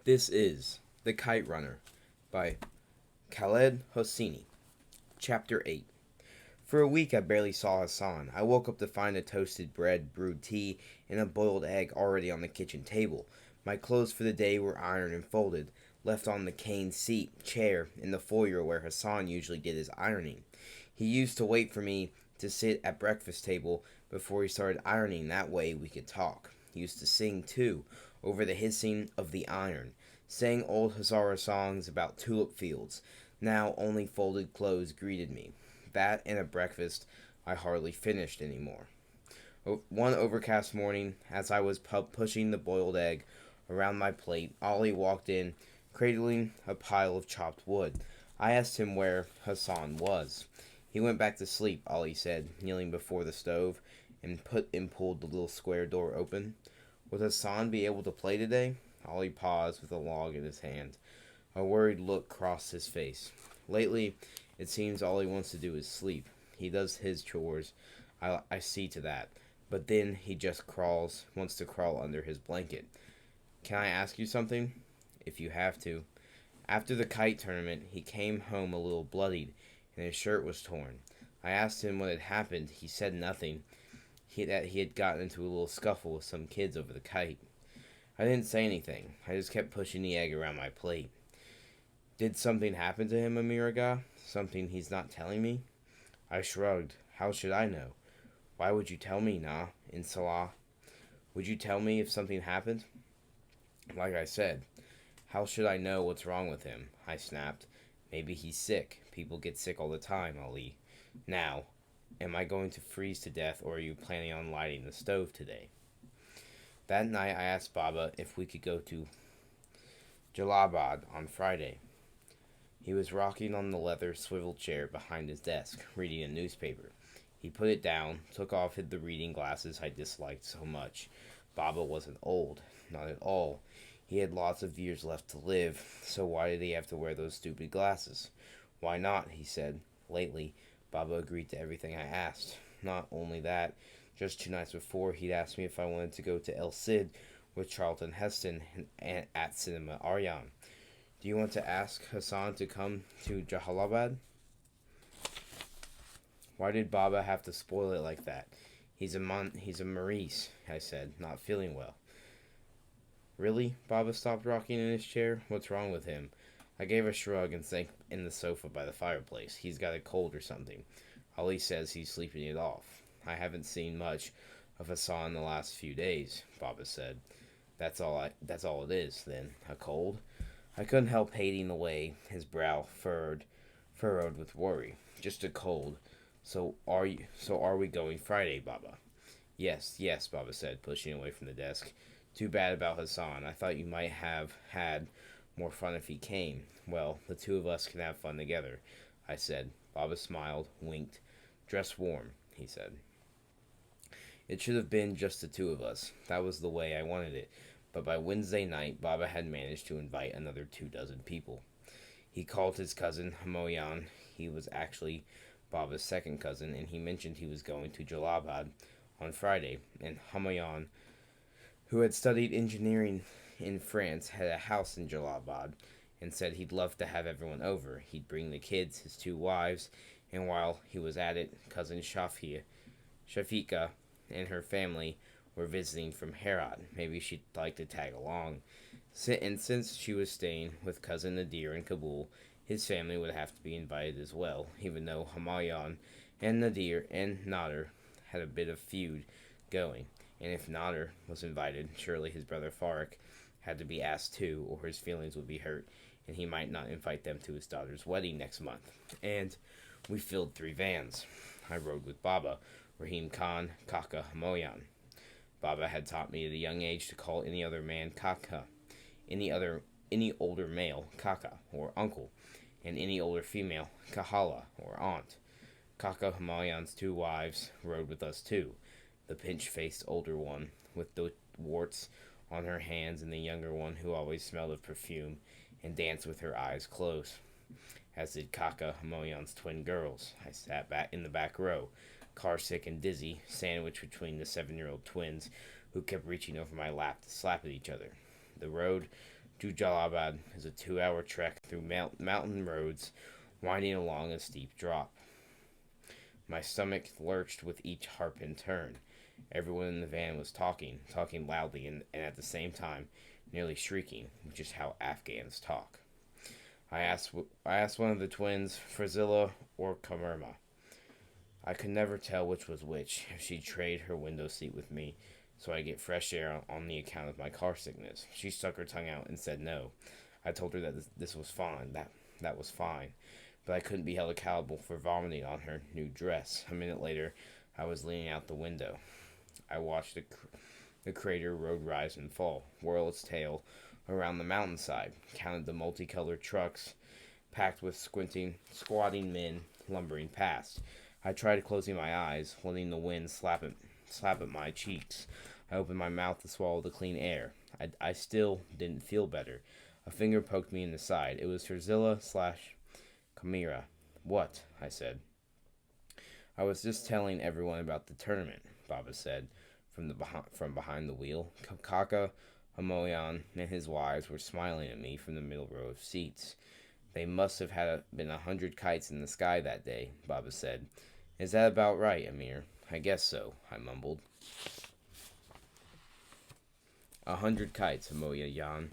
This is The Kite Runner by Khalid Hosseini. Chapter 8. For a week I barely saw Hassan. I woke up to find a toasted bread, brewed tea, and a boiled egg already on the kitchen table. My clothes for the day were ironed and folded, left on the cane seat, chair, in the foyer where Hassan usually did his ironing. He used to wait for me to sit at breakfast table before he started ironing. That way we could talk. He used to sing, too, over the hissing of the iron, sang old Hazara songs about tulip fields. Now only folded clothes greeted me. That and a breakfast I hardly finished anymore. One overcast morning, as I was pushing the boiled egg around my plate, Ollie walked in, cradling a pile of chopped wood. I asked him where Hassan was. He went back to sleep, Ollie said, kneeling before the stove, and pulled the little square door open. Would Hassan be able to play today? Ollie paused with a log in his hand. A worried look crossed his face. Lately, it seems all he wants to do is sleep. He does his chores. I see to that. But then he just wants to crawl under his blanket. Can I ask you something? If you have to. After the kite tournament, he came home a little bloodied, and his shirt was torn. I asked him what had happened. He said nothing. That he had gotten into a little scuffle with some kids over the kite. I didn't say anything. I just kept pushing the egg around my plate. Did something happen to him, Amiraga? Something he's not telling me? I shrugged. How should I know? Why would you tell me, Nah? In Salah? Would you tell me if something happened? Like I said, how should I know what's wrong with him? I snapped. Maybe he's sick. People get sick all the time, Ali. Now, am I going to freeze to death, or are you planning on lighting the stove today? That night I asked Baba if we could go to Jalabad on Friday. He was rocking on the leather swivel chair behind his desk, reading a newspaper. He put it down, took off the reading glasses I disliked so much. Baba wasn't old, not at all. He had lots of years left to live, so why did he have to wear those stupid glasses? Why not, he said. Lately, Baba agreed to everything I asked. Not only that, just 2 nights before, he'd asked me if I wanted to go to El Cid with Charlton Heston at Cinema Aryan. Do you want to ask Hassan to come to Jahalabad? Why did Baba have to spoil it like that? He's a Maurice, I said, not feeling well. Really? Baba stopped rocking in his chair. What's wrong with him? I gave a shrug and sank in the sofa by the fireplace. He's got a cold or something. Ali says he's sleeping it off. I haven't seen much of Hassan in the last few days, Baba said. That's all it is, then. A cold? I couldn't help hating the way his brow furrowed with worry. Just a cold. So are we going Friday, Baba? Yes, yes, Baba said, pushing away from the desk. Too bad about Hassan. I thought you might have had more fun if he came. Well, the two of us can have fun together, I said. Baba smiled, winked. Dress warm, he said. It should have been just the two of us. That was the way I wanted it. But by Wednesday night, Baba had managed to invite another 2 dozen people. He called his cousin, Hamoyan. He was actually Baba's second cousin, and he mentioned he was going to Jalabad on Friday. And Hamoyan, who had studied engineering in France, had a house in Jalabad, and said he'd love to have everyone over. He'd bring the kids, his 2 wives, and while he was at it, cousin Shafika and her family were visiting from Herat. Maybe she'd like to tag along. And since she was staying with cousin Nadir in Kabul, his family would have to be invited as well, even though Hamayan and Nadir and Nader had a bit of feud going. And if Nader was invited, surely his brother Farik had to be asked too, or his feelings would be hurt, and he might not invite them to his daughter's wedding next month. And we filled 3 vans. I rode with Baba, Rahim Khan, Kaka, Hamoyan. Baba had taught me at a young age to call any other man Kaka, any older male Kaka or uncle, and any older female Kahala or aunt. Kaka Hamayan's 2 wives rode with us too. The pinch-faced older one with the warts on her hands, and the younger one who always smelled of perfume and danced with her eyes closed. As did Kaka Hamayan's twin girls. I sat back in the back row, car-sick and dizzy, sandwiched between the 7-year-old twins who kept reaching over my lap to slap at each other. The road to Jalabad is a 2-hour trek through mountain roads winding along a steep drop. My stomach lurched with each harping turn. Everyone in the van was talking loudly and at the same time nearly shrieking, which is how Afghans talk. I asked one of the twins, Frazilla or Kamerma. I could never tell which was which if she'd trade her window seat with me so I get fresh air on the account of my car sickness. She stuck her tongue out and said no. I told her that this was fine, that was fine, but I couldn't be held accountable for vomiting on her new dress. A minute later, I was leaning out the window. I watched the crater road rise and fall, whirl its tail around the mountainside, counted the multicolored trucks packed with squatting men lumbering past. I tried closing my eyes, letting the wind slap at my cheeks. I opened my mouth to swallow the clean air. I still didn't feel better. A finger poked me in the side. It was Terzilla/Kamira. What? I said. I was just telling everyone about the tournament, Baba said from behind the wheel. Kaka, Hamoyan, and his wives were smiling at me from the middle row of seats. They must have been 100 kites in the sky that day, Baba said. Is that about right, Amir? I guess so, I mumbled. 100 kites, Hamoya Yan.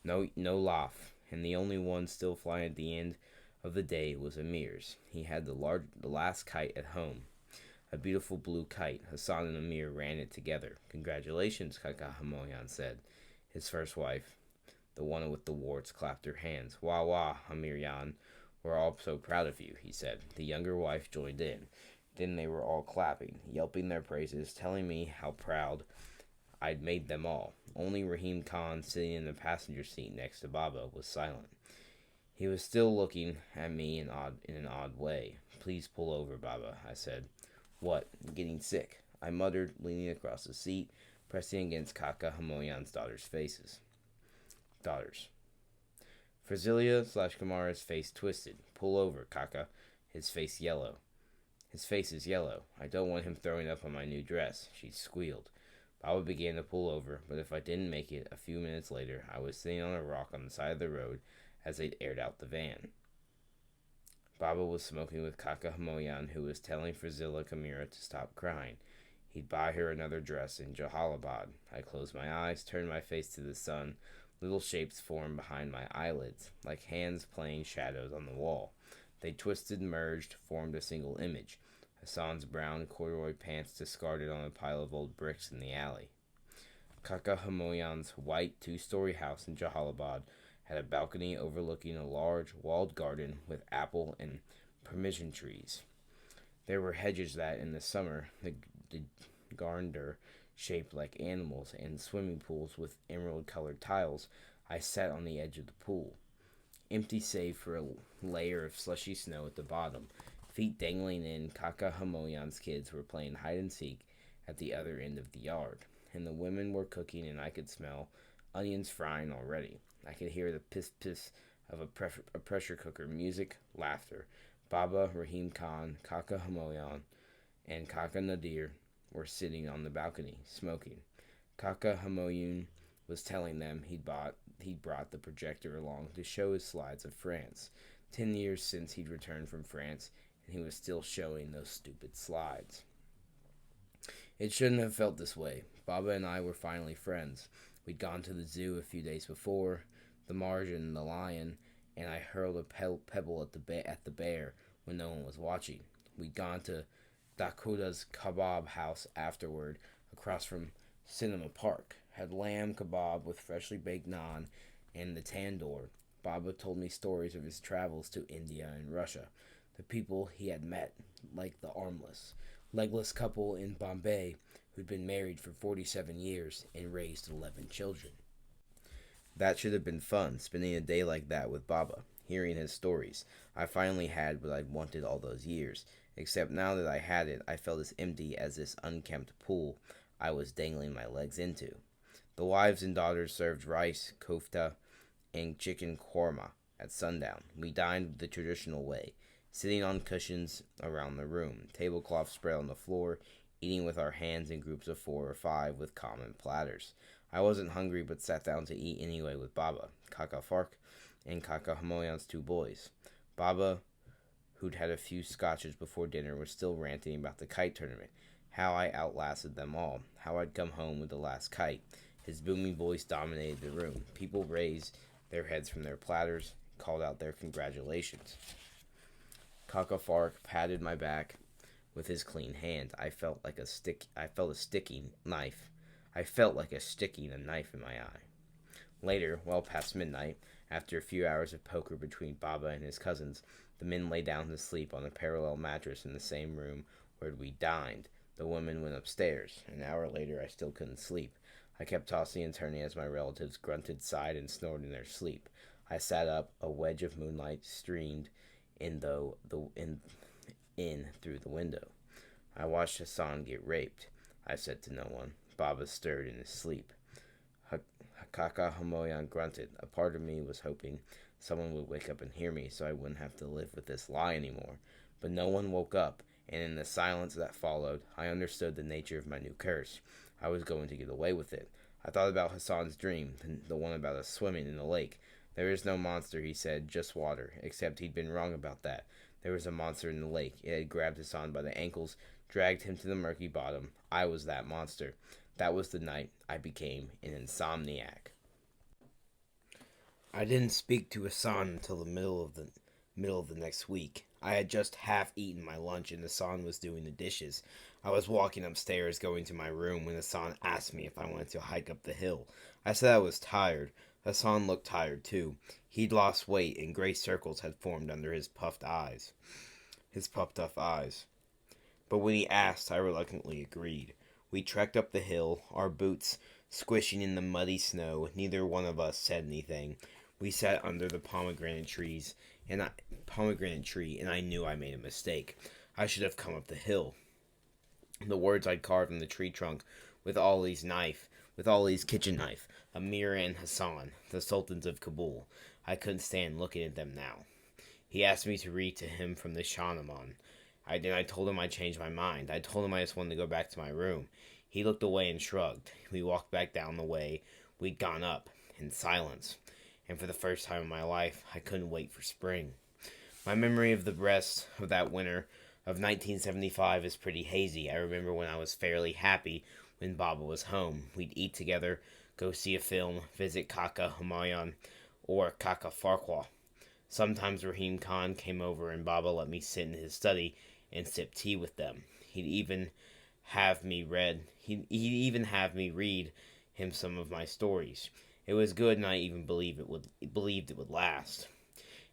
No laugh, and the only one still flying at the end of the day was Amir's. He had the last kite at home. A beautiful blue kite. Hassan and Amir ran it together. Congratulations, Kaka Hamoyan said. His first wife, the one with the warts, clapped her hands. Wah wah, Amir Yan. We're all so proud of you, he said. The younger wife joined in. Then they were all clapping, yelping their praises, telling me how proud I'd made them all. Only Rahim Khan, sitting in the passenger seat next to Baba, was silent. He was still looking at me in an odd way. Please pull over, Baba, I said. What? Getting sick? I muttered, leaning across the seat, pressing against Kaka Hamoyan's daughters' faces. Daughters. Frazilia/Kamara's face twisted. Pull over, Kaka. His face yellow. His face is yellow. I don't want him throwing up on my new dress, she squealed. Baba began to pull over, but if I didn't make it, a few minutes later, I was sitting on a rock on the side of the road as they'd aired out the van. Baba was smoking with Kaka Hamoyan, who was telling Frazilla Kamira to stop crying. He'd buy her another dress in Jalalabad. I closed my eyes, turned my face to the sun. Little shapes formed behind my eyelids, like hands playing shadows on the wall. They twisted, merged, formed a single image. Hassan's brown corduroy pants discarded on a pile of old bricks in the alley. Kaka Hamoyan's white two-story house in Jalalabad had a balcony overlooking a large walled garden with apple and permission trees. There were hedges that, in the summer, the gardener shaped like animals, and swimming pools with emerald-colored tiles. I sat on the edge of the pool, empty save for a layer of slushy snow at the bottom. Feet dangling in, Kaka Hamoyan's kids were playing hide-and-seek at the other end of the yard, and the women were cooking, and I could smell onions frying already. I could hear the piss-piss of a pressure cooker, music, laughter. Baba, Rahim Khan, Kaka Hamoyan, and Kaka Nadir were sitting on the balcony, smoking. Kaka Hamoyun was telling them he'd brought the projector along to show his slides of France. 10 years since he'd returned from France, and he was still showing those stupid slides. It shouldn't have felt this way. Baba and I were finally friends. We'd gone to the zoo a few days before, the margin, the lion, and I hurled a pebble at the bear when no one was watching. We'd gone to Dakota's kebab house afterward, across from Cinema Park. Had lamb kebab with freshly baked naan and the tandoor. Baba told me stories of his travels to India and Russia, the people he had met, like the legless couple in Bombay who'd been married for 47 years and raised 11 children. That should have been fun, spending a day like that with Baba, hearing his stories. I finally had what I'd wanted all those years, except now that I had it, I felt as empty as this unkempt pool I was dangling my legs into. The wives and daughters served rice, kofta, and chicken korma at sundown. We dined the traditional way, sitting on cushions around the room, tablecloth spread on the floor, eating with our hands in groups of 4 or 5 with common platters. I wasn't hungry, but sat down to eat anyway with Baba, Kaka Fark, and Kaka Hamoyan's two boys. Baba, who'd had a few scotches before dinner, was still ranting about the kite tournament, how I outlasted them all, how I'd come home with the last kite. His booming voice dominated the room. People raised their heads from their platters, called out their congratulations. Kaka Fark patted my back with his clean hand. I felt a sticking knife. I felt like sticking a knife in my eye. Later, well past midnight, after a few hours of poker between Baba and his cousins, the men lay down to sleep on a parallel mattress in the same room where we dined. The women went upstairs. An hour later, I still couldn't sleep. I kept tossing and turning as my relatives grunted, sighed, and snored in their sleep. I sat up. A wedge of moonlight streamed in through the window. I watched Hassan get raped. I said to no one. Baba stirred in his sleep. Hakaka Hamoyan grunted. A part of me was hoping someone would wake up and hear me so I wouldn't have to live with this lie anymore. But no one woke up, and in the silence that followed, I understood the nature of my new curse. I was going to get away with it. I thought about Hassan's dream, the one about us swimming in the lake. There is no monster, he said, just water, except he'd been wrong about that. There was a monster in the lake. It had grabbed Hassan by the ankles, dragged him to the murky bottom. I was that monster. That was the night I became an insomniac. I didn't speak to Hassan until the middle of the next week. I had just half eaten my lunch and Hassan was doing the dishes. I was walking upstairs going to my room when Hassan asked me if I wanted to hike up the hill. I said I was tired. Hassan looked tired too. He'd lost weight and gray circles had formed under his puffed up eyes. But when he asked, I reluctantly agreed. We trekked up the hill, our boots squishing in the muddy snow. Neither one of us said anything. We sat under the pomegranate tree, and I knew I made a mistake. I should have come up the hill. The words I'd carved in the tree trunk with Ali's kitchen knife, Amir and Hassan, the sultans of Kabul. I couldn't stand looking at them now. He asked me to read to him from the Shahnaman. I told him I changed my mind. I told him I just wanted to go back to my room. He looked away and shrugged. We walked back down the way we'd gone up, in silence. And for the first time in my life, I couldn't wait for spring. My memory of the rest of that winter of 1975 is pretty hazy. I remember when I was fairly happy when Baba was home. We'd eat together, go see a film, visit Kaka Humayun or Kaka Farquhar. Sometimes Rahim Khan came over and Baba let me sit in his study and sip tea with them. He'd even have me read him some of my stories. It was good, and I even believed it would last.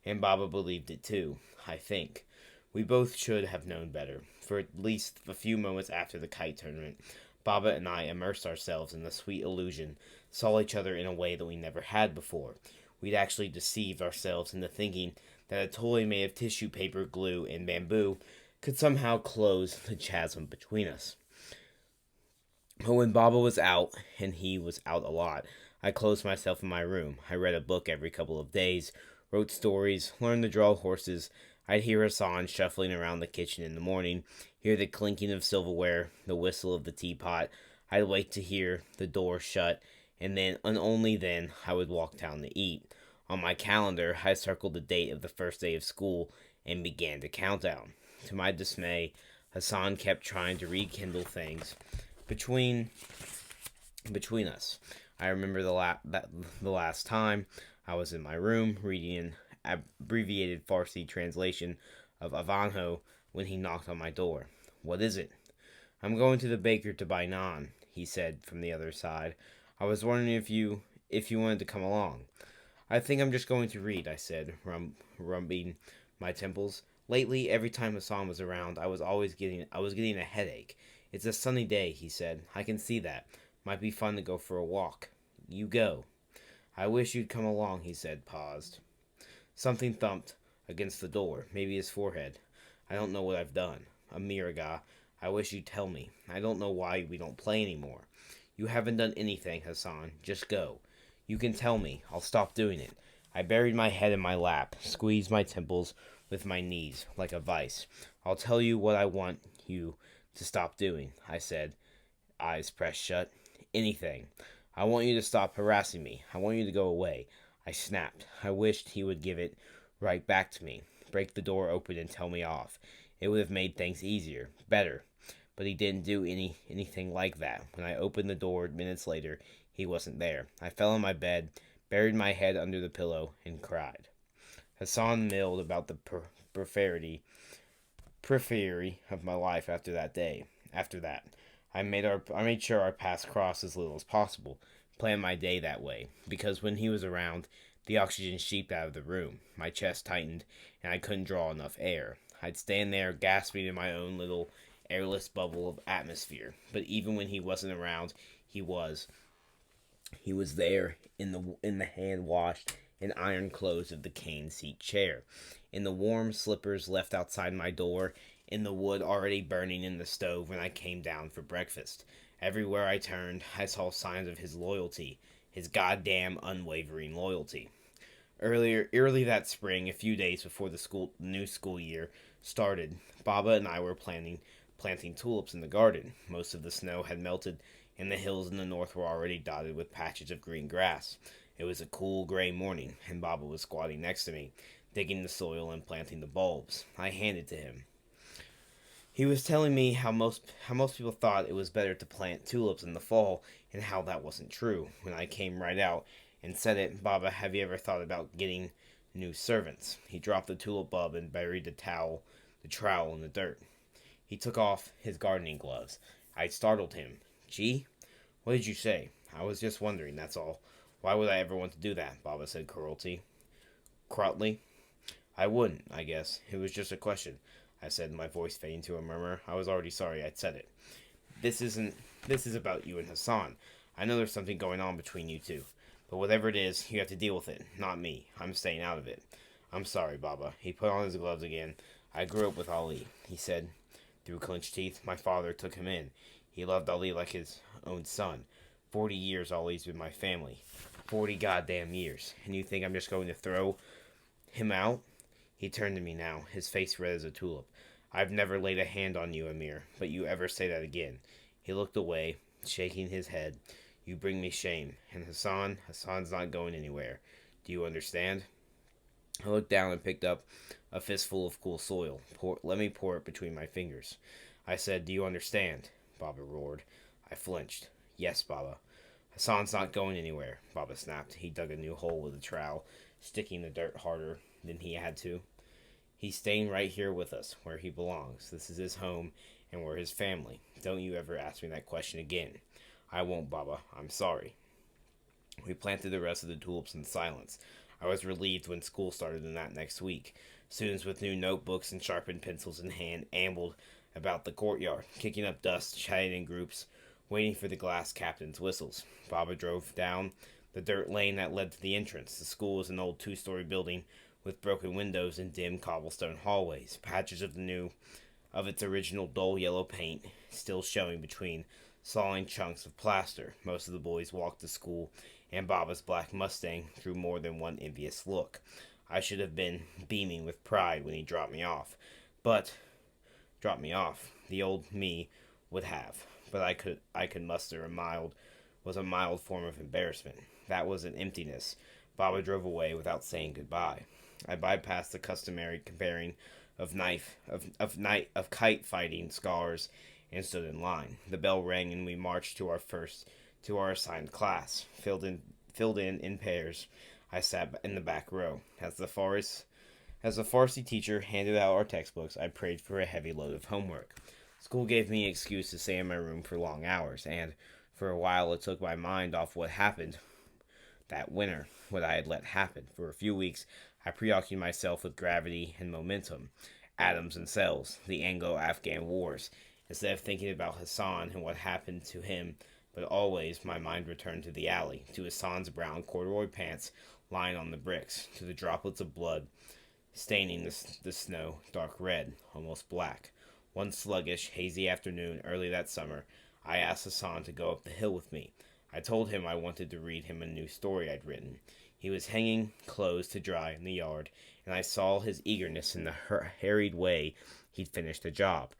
And Baba believed it too, I think. We both should have known better. For at least a few moments after the kite tournament, Baba and I immersed ourselves in the sweet illusion, saw each other in a way that we never had before. We'd actually deceived ourselves into thinking that a toy made of tissue paper, glue, and bamboo could somehow close the chasm between us. But when Baba was out, and he was out a lot, I closed myself in my room. I read a book every couple of days, wrote stories, learned to draw horses. I'd hear Hassan shuffling around the kitchen in the morning, hear the clinking of silverware, the whistle of the teapot. I'd wait to hear the door shut, and only then, I would walk down to eat. On my calendar, I circled the date of the first day of school and began to count down. To my dismay, Hassan kept trying to rekindle things between us. I remember the last time I was in my room reading an abbreviated Farsi translation of Ivanhoe when he knocked on my door. "What is it?" "I'm going to the baker to buy naan," he said from the other side. "I was wondering if you wanted to come along." "I think I'm just going to read," I said, rubbing my temples. Lately, every time Hassan was around, I was getting a headache. "It's a sunny day," he said. "I can see that. Might be fun to go for a walk." "You go." "I wish you'd come along," he said, paused. Something thumped against the door, maybe his forehead. "I don't know what I've done. Amiraga, I wish you'd tell me. I don't know why we don't play anymore." "You haven't done anything, Hassan. Just go." "You can tell me. I'll stop doing it." I buried my head in my lap, squeezed my temples with my knees, like a vice. "I'll tell you what I want you to stop doing," I said, eyes pressed shut. "Anything. I want you to stop harassing me. I want you to go away. I snapped. I wished he would give it right back to me, break the door open and tell me off. It would have made things easier, better. But he didn't do anything like that. When I opened the door minutes later, he wasn't there. I fell on my bed, buried my head under the pillow, and cried. Hassan milled about the periphery of my life after that day. After that, I made sure our paths crossed as little as possible. Planned my day that way because when he was around, the oxygen seeped out of the room. My chest tightened, and I couldn't draw enough air. I'd stand there gasping in my own little airless bubble of atmosphere. But even when he wasn't around, he was. He was there in the hand washed and iron clothes of the cane seat chair, in the warm slippers left outside my door, in the wood already burning in the stove when I came down for breakfast. Everywhere I turned, I saw signs of his loyalty, his goddamn unwavering loyalty. Early that spring, a few days before the new school year started, Baba and I were planting tulips in the garden. Most of the snow had melted, and the hills in the north were already dotted with patches of green grass. It was a cool gray morning, and Baba was squatting next to me, digging the soil and planting the bulbs. I handed to him. He was telling me how most people thought it was better to plant tulips in the fall, and how that wasn't true. When I came right out and said it, Baba, have you ever thought about getting new servants? He dropped the tulip bulb and buried the trowel in the dirt. He took off his gardening gloves. I startled him. Gee, what did you say? I was just wondering, that's all. Why would I ever want to do that? Baba said croughtly. I wouldn't, I guess. It was just a question, I said, my voice fading to a murmur. I was already sorry I'd said it. This is about you and Hassan. I know there's something going on between you two. But whatever it is, you have to deal with it, not me. I'm staying out of it. I'm sorry, Baba. He put on his gloves again. I grew up with Ali, he said through clenched teeth. My father took him in. He loved Ali like his own son. 40 years Ali's been my family. 40 goddamn years. And you think I'm just going to throw him out? He turned to me now, his face red as a tulip. I've never laid a hand on you, Amir, but you ever say that again. He looked away, shaking his head. You bring me shame. And Hassan's not going anywhere. Do you understand? I looked down and picked up a fistful of cool soil. Let me pour it between my fingers. I said, do you understand? Baba roared. I flinched. Yes, Baba. Hassan's not going anywhere, Baba snapped. He dug a new hole with a trowel, sticking the dirt harder than he had to. He's staying right here with us, where he belongs. This is his home, and we're his family. Don't you ever ask me that question again. I won't, Baba. I'm sorry. We planted the rest of the tulips in silence. I was relieved when school started in that next week. Students with new notebooks and sharpened pencils in hand ambled about the courtyard, kicking up dust, chatting in groups, waiting for the glass captain's whistles. Baba drove down the dirt lane that led to the entrance. The school was an old two-story building with broken windows and dim cobblestone hallways, patches of its original dull yellow paint still showing between sawing chunks of plaster. Most of the boys walked to school, and Baba's black Mustang drew more than one envious look. I should have been beaming with pride when he dropped me off. The old me would have. But I could muster a mild form of embarrassment. That was an emptiness. Baba drove away without saying goodbye. I bypassed the customary comparing of kite fighting scars and stood in line. The bell rang and we marched to our assigned class. Filled in pairs. I sat in the back row. As the Farsi teacher handed out our textbooks, I prayed for a heavy load of homework. School gave me an excuse to stay in my room for long hours, and for a while it took my mind off what happened that winter, what I had let happen. For a few weeks, I preoccupied myself with gravity and momentum, atoms and cells, the Anglo-Afghan wars, instead of thinking about Hassan and what happened to him. But always my mind returned to the alley, to Hassan's brown corduroy pants lying on the bricks, to the droplets of blood staining the snow dark red, almost black. One sluggish, hazy afternoon early that summer, I asked Hassan to go up the hill with me. I told him I wanted to read him a new story I'd written. He was hanging clothes to dry in the yard, and I saw his eagerness in the harried way he'd finished the job.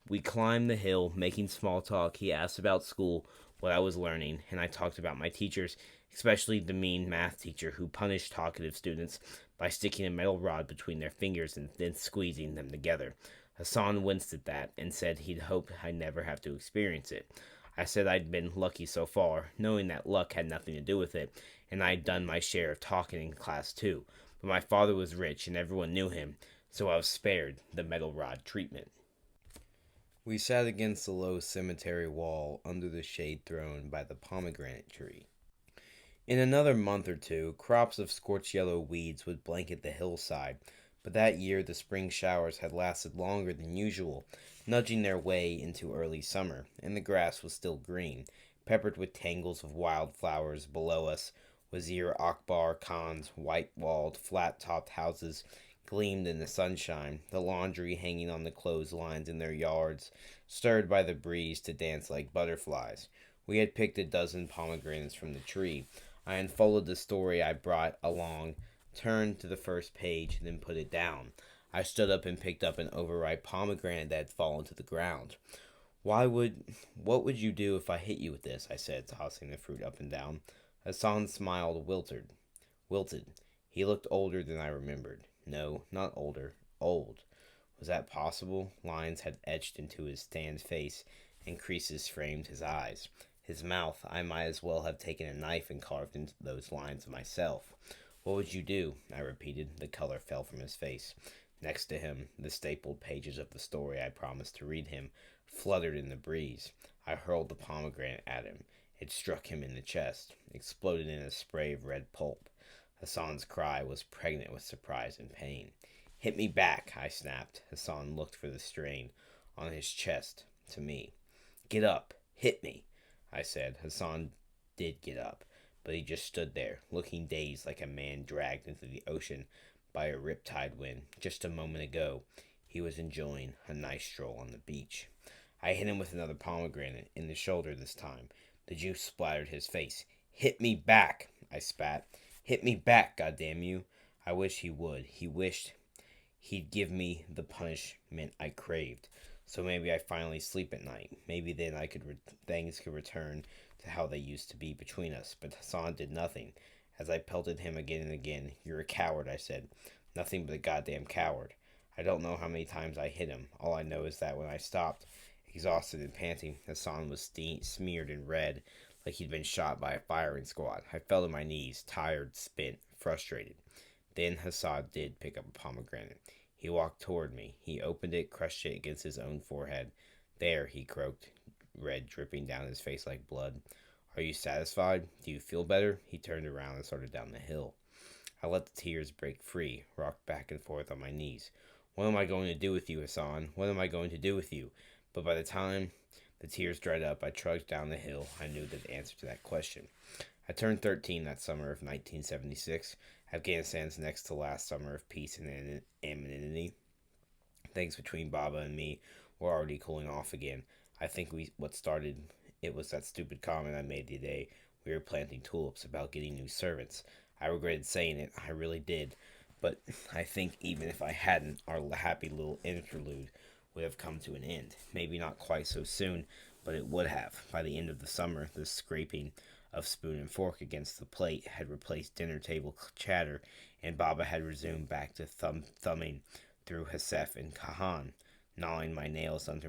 We climbed the hill, making small talk. He asked about school, what I was learning, and I talked about my teachers, especially the mean math teacher who punished talkative students by sticking a metal rod between their fingers and then squeezing them together. Hassan winced at that and said he'd hoped I'd never have to experience it. I said I'd been lucky so far, knowing that luck had nothing to do with it, and I'd done my share of talking in class too. But my father was rich and everyone knew him, so I was spared the metal rod treatment. We sat against the low cemetery wall under the shade thrown by the pomegranate tree. In another month or two, crops of scorched yellow weeds would blanket the hillside, but that year the spring showers had lasted longer than usual, nudging their way into early summer, and the grass was still green, peppered with tangles of wild flowers. Below us, Wazir Akbar Khan's white-walled, flat-topped houses gleamed in the sunshine, the laundry hanging on the clotheslines in their yards, stirred by the breeze to dance like butterflies. We had picked a dozen pomegranates from the tree. I unfolded the story I brought along, turned to the first page, and then put it down. I stood up and picked up an overripe pomegranate that had fallen to the ground. What would you do if I hit you with this? I said, tossing the fruit up and down. Hassan smiled, wilted. He looked older than I remembered. No, not older, old. Was that possible? Lines had etched into his tanned face, and creases framed his eyes. His mouth, I might as well have taken a knife and carved into those lines myself. What would you do? I repeated. The color fell from his face. Next to him, the stapled pages of the story I promised to read him fluttered in the breeze. I hurled the pomegranate at him. It struck him in the chest, exploded in a spray of red pulp. Hassan's cry was pregnant with surprise and pain. Hit me back, I snapped. Hassan looked for the strain on his chest to me. Get up. Hit me, I said. Hassan did get up, but he just stood there, looking dazed like a man dragged into the ocean by a riptide wind. Just a moment ago, he was enjoying a nice stroll on the beach. I hit him with another pomegranate, in the shoulder this time. The juice splattered his face. Hit me back, I spat. Hit me back, goddamn you. I wish he would. He wished he'd give me the punishment I craved. So maybe I finally sleep at night. Maybe then things could return to how they used to be between us. But Hassan did nothing. As I pelted him again and again, "You're a coward," I said. "Nothing but a goddamn coward." I don't know how many times I hit him. All I know is that when I stopped, exhausted and panting, Hassan was smeared in red, like he'd been shot by a firing squad. I fell to my knees, tired, spent, frustrated. Then Hassan did pick up a pomegranate. He walked toward me. He opened it, crushed it against his own forehead. "There," he croaked, red dripping down his face like blood. "Are you satisfied? Do you feel better?" He turned around and started down the hill. I let the tears break free, rocked back and forth on my knees. "What am I going to do with you, Hassan? What am I going to do with you?" But by the time the tears dried up, I trudged down the hill. I knew the answer to that question. I turned 13 that summer of 1976, Afghanistan's next to last summer of peace and anonymity. Things between Baba and me were already cooling off again. I think what started it was that stupid comment I made the day we were planting tulips about getting new servants. I regretted saying it, I really did. But I think even if I hadn't, our happy little interlude would have come to an end. Maybe not quite so soon, but it would have. By the end of the summer, the scraping of spoon and fork against the plate had replaced dinner table chatter, and Baba had resumed back to thumbing through Hasef and Kahan, gnawing my nails down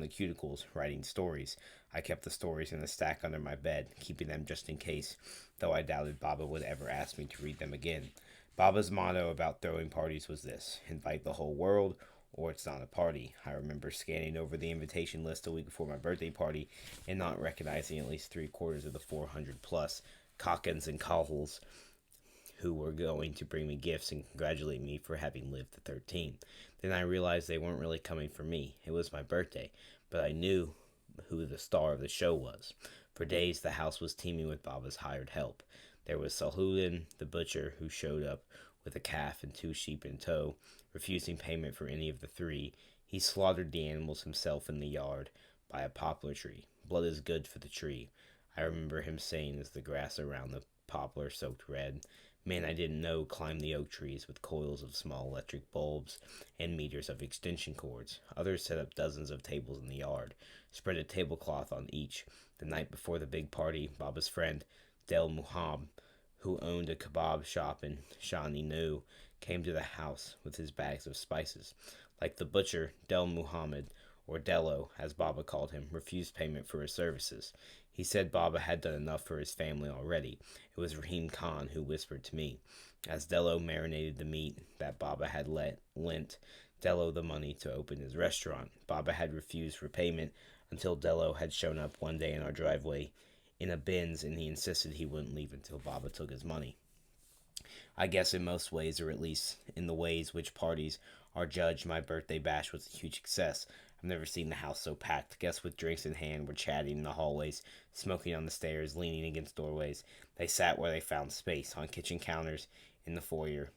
the cuticles, writing stories. I kept the stories in a stack under my bed, keeping them just in case, though I doubted Baba would ever ask me to read them again. Baba's motto about throwing parties was this: invite the whole world, or it's not a party. I remember scanning over the invitation list a week before my birthday party and not recognizing at least 3/4 of the 400 plus Cockins and Cahles who were going to bring me gifts and congratulate me for having lived to 13. Then I realized they weren't really coming for me. It was my birthday, but I knew who the star of the show was. For days, the house was teeming with Baba's hired help. There was Salhuddin, the butcher, who showed up with a calf and 2 sheep in tow, refusing payment for any of the 3. He slaughtered the animals himself in the yard by a poplar tree. Blood is good for the tree, I remember him saying as the grass around the poplar soaked red. Men I didn't know climbed the oak trees with coils of small electric bulbs and meters of extension cords. Others set up dozens of tables in the yard, spread a tablecloth on each. The night before the big party, Baba's friend, Del Muhab, who owned a kebab shop in Shani Nu, came to the house with his bags of spices. Like the butcher, Del Muhammad, or Dello, as Baba called him, refused payment for his services. He said Baba had done enough for his family already. It was Rahim Khan who whispered to me, as Dello marinated the meat, that Baba had lent Dello the money to open his restaurant. Baba had refused repayment until Dello had shown up one day in our driveway in a Benz, and he insisted he wouldn't leave until Baba took his money. I guess in most ways, or at least in the ways which parties are judged, my birthday bash was a huge success. I've never seen the house so packed. Guests with drinks in hand were chatting in the hallways, smoking on the stairs, leaning against doorways. They sat where they found space, on kitchen counters, in the foyer,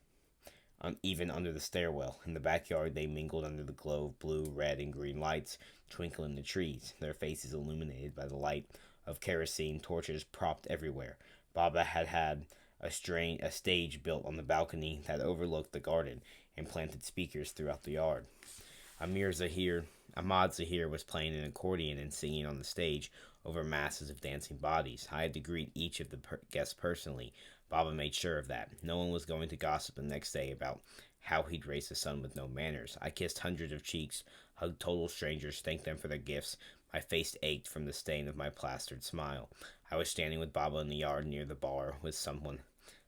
even under the stairwell. In the backyard, they mingled under the glow of blue, red, and green lights twinkling in the trees, their faces illuminated by the light of kerosene torches propped everywhere. Baba had a stage built on the balcony that overlooked the garden and planted speakers throughout the yard. Ahmad Zahir was playing an accordion and singing on the stage over masses of dancing bodies. I had to greet each of the guests personally. Baba made sure of that. No one was going to gossip the next day about how he'd raised a son with no manners. I kissed hundreds of cheeks, hugged total strangers, thanked them for their gifts. My face ached from the stain of my plastered smile. I was standing with Baba in the yard near the bar when someone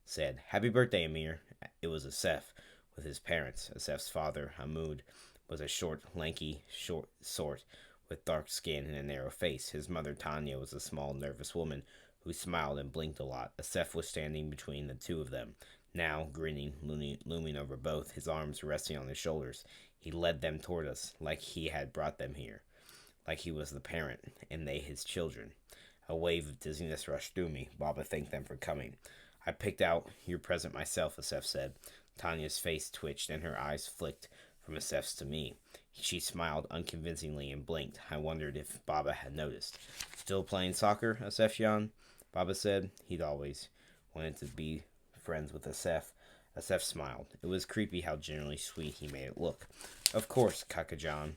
said, "Happy birthday, Amir." It was Asef with his parents. Asef's father, Hamoud, was a lanky sort with dark skin and a narrow face. His mother, Tanya, was a small, nervous woman who smiled and blinked a lot. Asef was standing between the two of them, now grinning, looming over both, his arms resting on his shoulders. He led them toward us, like he had brought them here, like he was the parent, and they his children. A wave of dizziness rushed through me. Baba thanked them for coming. "I picked out your present myself," Asef said. Tanya's face twitched, and her eyes flicked from Asef's to me. She smiled unconvincingly and blinked. I wondered if Baba had noticed. "Still playing soccer?" Asef yawned. Baba said he'd always wanted to be friends with Asef. Asef smiled. It was creepy how generally sweet he made it look. "Of course, Kakajan.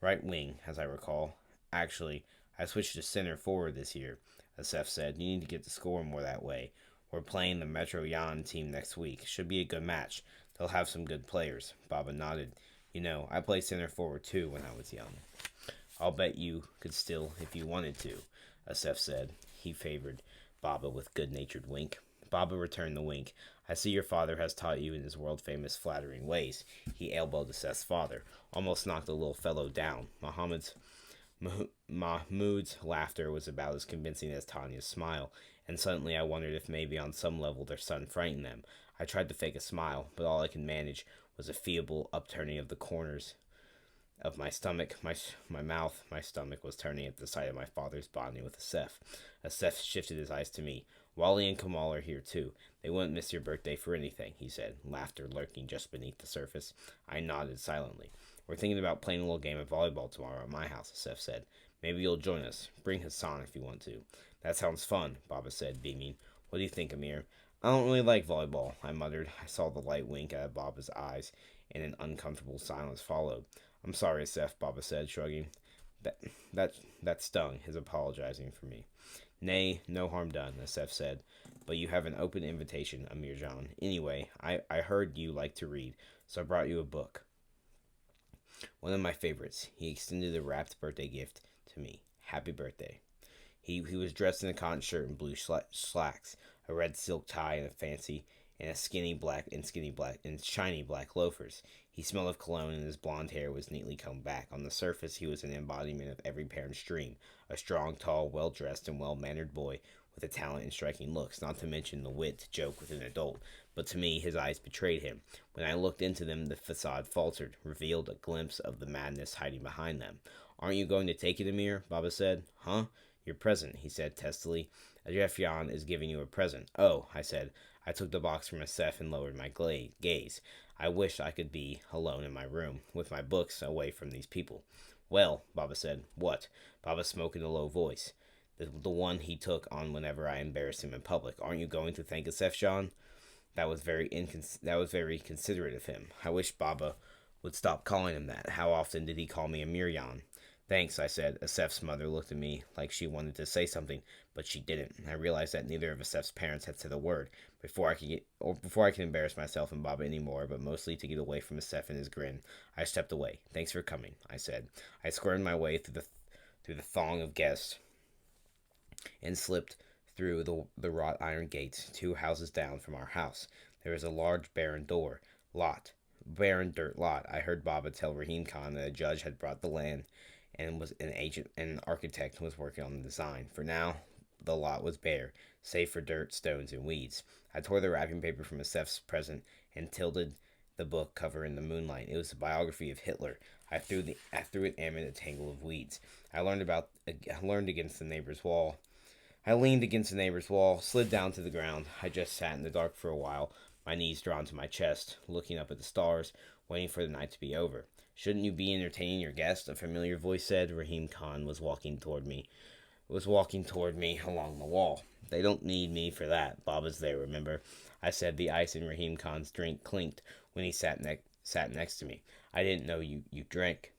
Right wing, as I recall. Actually, I switched to center forward this year," Asef said. "You need to get to score more that way. We're playing the Metro Yan team next week. Should be a good match. They'll have some good players." Baba nodded. "You know, I played center forward too when I was young." "I'll bet you could still if you wanted to," Asef said. He favored Baba with good-natured wink. Baba returned the wink. "I see your father has taught you in his world-famous flattering ways." He elbowed Asef's father, almost knocked the little fellow down. Mahmoud's laughter was about as convincing as Tanya's smile, and suddenly I wondered if maybe on some level their son frightened them. I tried to fake a smile, but all I could manage was a feeble upturning of the corners of my stomach. My mouth, my stomach was turning at the sight of my father's bonding with Asef. Asef shifted his eyes to me. "Wally and Kamal are here too. They wouldn't miss your birthday for anything," he said, laughter lurking just beneath the surface. I nodded silently. "We're thinking about playing a little game of volleyball tomorrow at my house," Asef said. "Maybe you'll join us. Bring Hassan if you want to." "That sounds fun," Baba said, beaming. "What do you think, Amir?" "I don't really like volleyball," I muttered. I saw the light wink out of Baba's eyes, and an uncomfortable silence followed. "I'm sorry, Asef," Baba said, shrugging. That stung, his apologizing for me. "Nay, no harm done," Asef said. "But you have an open invitation, Amir Jan. Anyway, I heard you like to read, so I brought you a book. One of my favorites." He extended a wrapped birthday gift to me. "Happy birthday." He was dressed in a cotton shirt and blue slacks, a red silk tie, and shiny black loafers. He smelled of cologne, and his blonde hair was neatly combed back. On the surface, he was an embodiment of every parent's dream: a strong, tall, well-dressed, and well-mannered boy with a talent and striking looks, not to mention the wit to joke with an adult. But to me, his eyes betrayed him. When I looked into them, the facade faltered, revealed a glimpse of the madness hiding behind them. "Aren't you going to take it, Amir?" Baba said. "Huh? Your present," he said testily. "Ajefjan is giving you a present." "Oh," I said. I took the box from Asef and lowered my gaze. I wished I could be alone in my room, with my books, away from these people. "Well," Baba said. "What?" Baba spoke in a low voice, the one he took on whenever I embarrassed him in public. "Aren't you going to thank Asef, John?" That was very considerate of him. I wish Baba would stop calling him that. How often did he call me a Miryan? Thanks, I said. Asef's mother looked at me like she wanted to say something, but she didn't. I realized that neither of Asef's parents had said a word before I could embarrass myself and Baba anymore, but mostly to get away from Asef and his grin. I stepped away. Thanks for coming, I said. I squirmed my way through the throng of guests and slipped through the wrought iron gates 2 houses down from our house. There was a large barren dirt lot. I heard Baba tell Rahim Khan that a judge had brought the land and was an agent and an architect was working on the design. For now, the lot was bare, save for dirt, stones, and weeds. I tore the wrapping paper from Asef's present and tilted the book cover in the moonlight. It was a biography of Hitler. I threw it amid a tangle of weeds. I learned against the neighbor's wall. I leaned against the neighbor's wall, slid down to the ground. I just sat in the dark for a while, my knees drawn to my chest, looking up at the stars, waiting for the night to be over. Shouldn't you be entertaining your guest? A familiar voice said. Rahim Khan was walking toward me along the wall. They don't need me for that. Baba's there, remember? I said. The ice in Rahim Khan's drink clinked when he sat next to me. I didn't know you drank.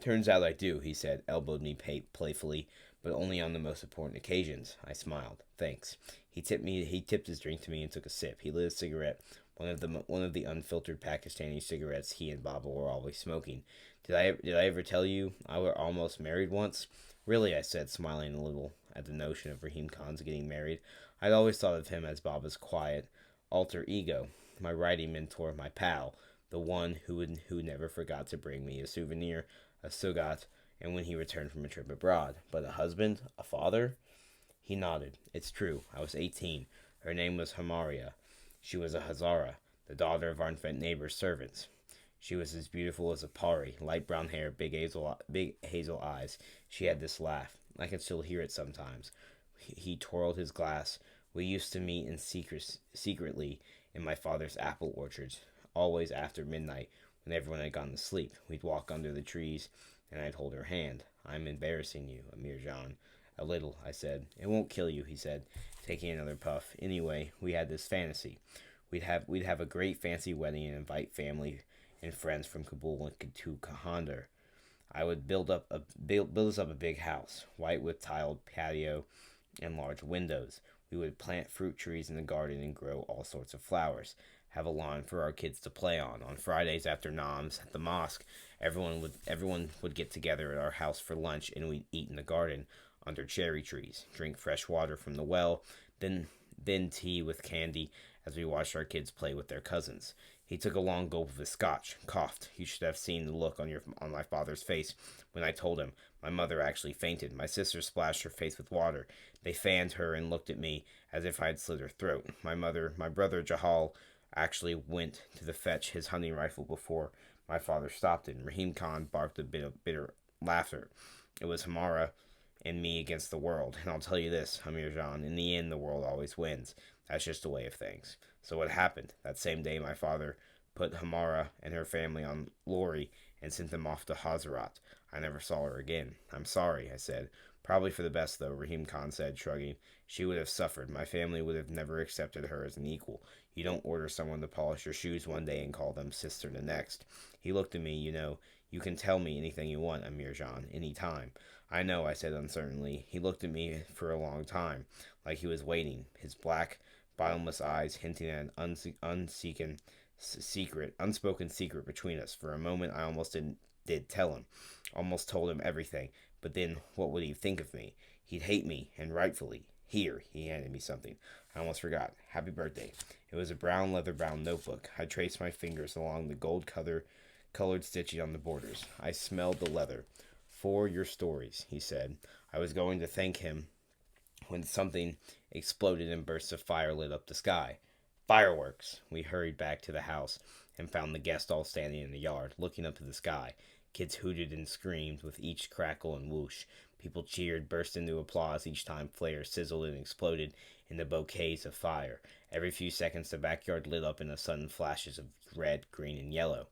Turns out I do, he said, elbowed me playfully, but only on the most important occasions. I smiled. Thanks. He tipped his drink to me and took a sip. He lit a cigarette, one of the unfiltered Pakistani cigarettes he and Baba were always smoking. Did I ever tell you I were almost married once? Really, I said, smiling a little at the notion of Rahim Khan's getting married. I'd always thought of him as Baba's quiet alter ego, my writing mentor, my pal, the one who never forgot to bring me a souvenir, a sugat, and when he returned from a trip abroad. But a husband? A father? He nodded. It's true. I was 18. Her name was Hamaria. She was a Hazara, the daughter of our neighbor's servants. She was as beautiful as a pari, light brown hair, big hazel eyes. She had this laugh. I can still hear it sometimes. He twirled his glass. We used to meet secretly in my father's apple orchards, always after midnight, when everyone had gone to sleep. We'd walk under the trees, and I'd hold her hand. I'm embarrassing you, Amir Jan. A little, I said. It won't kill you, he said, taking another puff. Anyway, we had this fantasy. We'd have a great fancy wedding and invite family and friends from Kabul and to Kandahar. I would build us up a big house, white with tiled patio and large windows. We would plant fruit trees in the garden and grow all sorts of flowers. Have a lawn for our kids to play on. On Fridays after Noms at the mosque, everyone would get together at our house for lunch, and we'd eat in the garden under cherry trees, drink fresh water from the well, then tea with candy as we watched our kids play with their cousins. He took a long gulp of his scotch, coughed. You should have seen the look on my father's face when I told him. My mother actually fainted. My sister splashed her face with water. They fanned her and looked at me as if I had slit her throat. My brother Jahal actually went to fetch his hunting rifle before my father stopped it. Rahim Khan barked a bit of bitter laughter. It was Hamara and me against the world. And I'll tell you this, Amir Jan, in the end, the world always wins. That's just the way of things. So what happened? That same day, my father put Hamara and her family on lorry and sent them off to Hazrat. I never saw her again. I'm sorry, I said. Probably for the best, though, Rahim Khan said, shrugging. She would have suffered. My family would have never accepted her as an equal. You don't order someone to polish your shoes one day and call them sister the next. He looked at me, You can tell me anything you want, Amir Jan, any time. I know, I said uncertainly. He looked at me for a long time, like he was waiting, his black, bottomless eyes hinting at an unspoken secret between us. For a moment, I almost did tell him, almost told him everything. But then, what would he think of me? He'd hate me, and rightfully. Here, he handed me something. I almost forgot. Happy birthday. It was a brown leather-bound notebook. I traced my fingers along the gold-colored stitching on the borders. I smelled the leather. For your stories, he said. I was going to thank him when something exploded and bursts of fire lit up the sky. Fireworks! We hurried back to the house and found the guests all standing in the yard, looking up to the sky. Kids hooted and screamed with each crackle and whoosh. People cheered, burst into applause each time flares sizzled and exploded in the bouquets of fire. Every few seconds the backyard lit up in the sudden flashes of red, green, and yellow.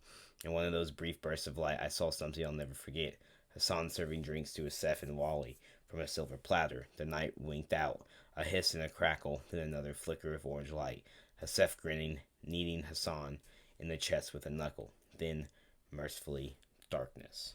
In one of those brief bursts of light, I saw something I'll never forget. Hassan serving drinks to Asef and Wally from a silver platter. The night winked out. A hiss and a crackle, then another flicker of orange light. Hasef grinning, kneading Hassan in the chest with a knuckle. Then, mercifully, darkness.